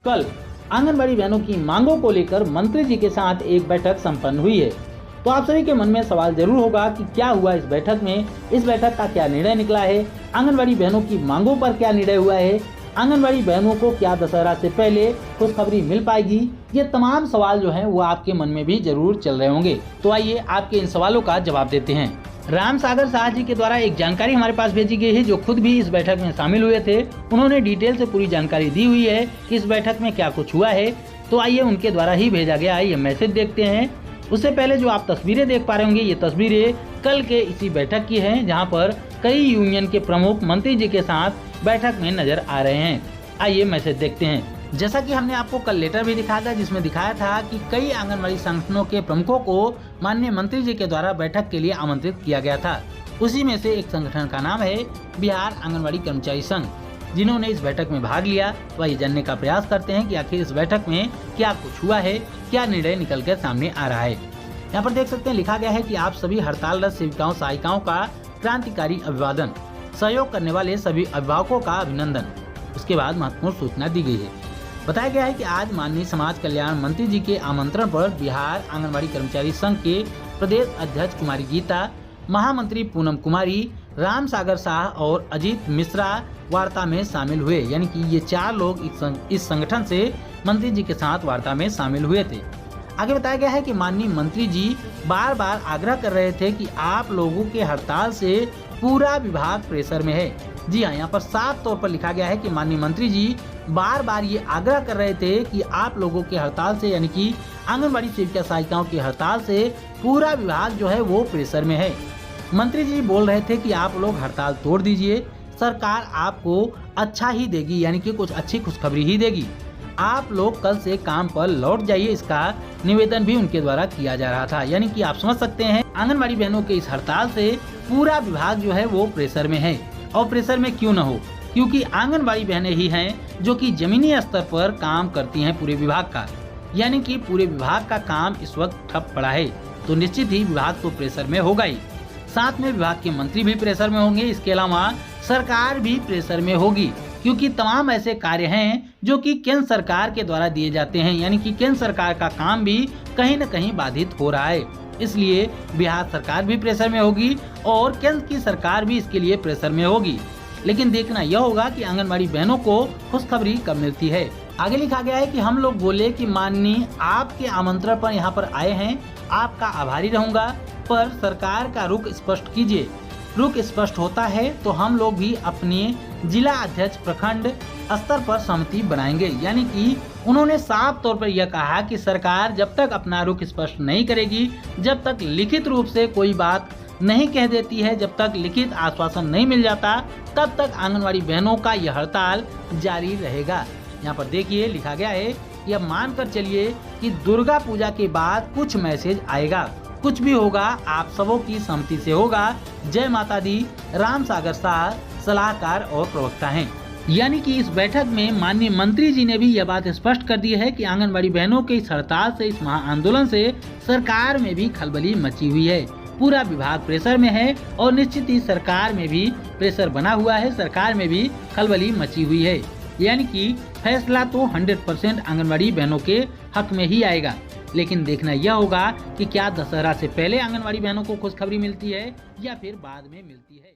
कल आंगनबाड़ी बहनों की मांगों को लेकर मंत्री जी के साथ एक बैठक संपन्न हुई है। तो आप सभी के मन में सवाल जरूर होगा कि क्या हुआ इस बैठक में, इस बैठक का क्या निर्णय निकला है, आंगनबाड़ी बहनों की मांगों पर क्या निर्णय हुआ है, आंगनबाड़ी बहनों को क्या दशहरा से पहले खुशखबरी मिल पाएगी। ये तमाम सवाल जो हैं वो आपके मन में भी जरूर चल रहे होंगे। तो आइए आपके इन सवालों का जवाब देते हैं। राम सागर शाह जी के द्वारा एक जानकारी हमारे पास भेजी गई है, जो खुद भी इस बैठक में शामिल हुए थे। उन्होंने डिटेल से पूरी जानकारी दी हुई है कि इस बैठक में क्या कुछ हुआ है। तो आइए उनके द्वारा ही भेजा गया ये मैसेज देखते हैं। उससे पहले जो आप तस्वीरें देख पा रहे होंगे, ये तस्वीरें कल के इसी बैठक की हैं, जहां पर कई यूनियन के प्रमुख मंत्री जी के साथ बैठक में नजर आ रहे हैं। आइए मैसेज देखते हैं। जैसा कि हमने आपको कल लेटर भी दिखाया था, जिसमें दिखाया था कि कई आंगनबाड़ी संगठनों के प्रमुखों को माननीय मंत्री जी के द्वारा बैठक के लिए आमंत्रित किया गया था। उसी में से एक संगठन का नाम है बिहार आंगनबाड़ी कर्मचारी संघ, जिन्होंने इस बैठक में भाग लिया। वह ये जानने का प्रयास करते हैं कि आखिर इस बैठक में क्या कुछ हुआ है, क्या निर्णय निकल कर सामने आ रहा है। यहाँ पर देख सकते हैं लिखा गया है कि आप सभी हड़तालरत सेविकाओं सहायिकाओं का क्रांतिकारी अभिवादन, सहयोग करने वाले सभी अभिभावकों का अभिनंदन। उसके बाद महत्वपूर्ण सूचना दी गई है। बताया गया है कि आज माननीय समाज कल्याण मंत्री जी के आमंत्रण पर बिहार आंगनबाड़ी कर्मचारी संघ के प्रदेश अध्यक्ष कुमारी गीता, महामंत्री पूनम कुमारी, राम सागर शाह और अजीत मिश्रा वार्ता में शामिल हुए। यानी कि ये 4 लोग इस संगठन से मंत्री जी के साथ वार्ता में शामिल हुए थे। आगे बताया गया है कि माननीय मंत्री जी बार बार आग्रह कर रहे थे कि आप लोगों के हड़ताल से पूरा विभाग प्रेशर में है। जी हाँ, यहाँ पर साफ तौर पर लिखा गया है कि माननीय मंत्री जी बार बार ये आग्रह कर रहे थे कि आप लोगों के हड़ताल से, यानी कि आंगनबाड़ी सेविका सहायिकाओं की हड़ताल से पूरा विभाग जो है वो प्रेशर में है। मंत्री जी बोल रहे थे कि आप लोग हड़ताल तोड़ दीजिए, सरकार आपको अच्छा ही देगी, यानी कि कुछ अच्छी खुशखबरी ही देगी। आप लोग कल से काम पर लौट जाइए, इसका निवेदन भी उनके द्वारा किया जा रहा था। यानी कि आप समझ सकते हैं आंगनबाड़ी बहनों के इस हड़ताल से पूरा विभाग जो है वो प्रेशर में है। और प्रेशर में क्यों न हो, क्योंकि आंगनबाड़ी बहनें ही हैं जो कि जमीनी स्तर पर काम करती हैं पूरे विभाग का। यानी कि पूरे विभाग का काम इस वक्त ठप पड़ा है, तो निश्चित ही विभाग तो प्रेशर में होगा ही। साथ में विभाग के मंत्री भी प्रेशर में होंगे, इसके अलावा सरकार भी प्रेशर में होगी, क्योंकि तमाम ऐसे कार्य हैं जो कि केंद्र सरकार के द्वारा दिए जाते हैं। यानी कि केंद्र सरकार का काम भी कहीं न कहीं बाधित हो रहा है। इसलिए बिहार सरकार भी प्रेशर में होगी और केंद्र की सरकार भी इसके लिए प्रेशर में होगी। लेकिन देखना यह होगा कि आंगनबाड़ी बहनों को खुशखबरी कब मिलती है। आगे लिखा गया है कि हम लोग बोले कि माननीय आपके आमंत्रण पर यहाँ पर आए हैं, आपका आभारी रहूंगा, पर सरकार का रुख स्पष्ट कीजिए। रुख स्पष्ट होता है तो हम लोग भी अपने जिला अध्यक्ष प्रखंड स्तर पर समिति बनाएंगे। यानी कि उन्होंने साफ तौर पर यह कहा कि सरकार जब तक अपना रुख स्पष्ट नहीं करेगी, जब तक लिखित रूप से कोई बात नहीं कह देती है, जब तक लिखित आश्वासन नहीं मिल जाता, तब तक आंगनबाड़ी बहनों का यह हड़ताल जारी रहेगा। यहाँ पर देखिए लिखा गया है, यह मानकर चलिए कि दुर्गा पूजा के बाद कुछ मैसेज आएगा। कुछ भी होगा आप सबों की सहमति से होगा। जय माता दी। राम सागर शाह सलाहकार और प्रवक्ता हैं। यानी कि इस बैठक में माननीय मंत्री जी ने भी यह बात स्पष्ट कर दी है कि आंगनबाड़ी बहनों के इस हड़ताल से, इस महाआंदोलन से सरकार में भी खलबली मची हुई है। पूरा विभाग प्रेशर में है और निश्चित ही सरकार में भी प्रेशर बना हुआ है, सरकार में भी खलबली मची हुई है। यानी कि फैसला तो 100% आंगनबाड़ी बहनों के हक में ही आएगा। लेकिन देखना यह होगा कि क्या दशहरा से पहले आंगनबाड़ी बहनों को खुशखबरी मिलती है या फिर बाद में मिलती है।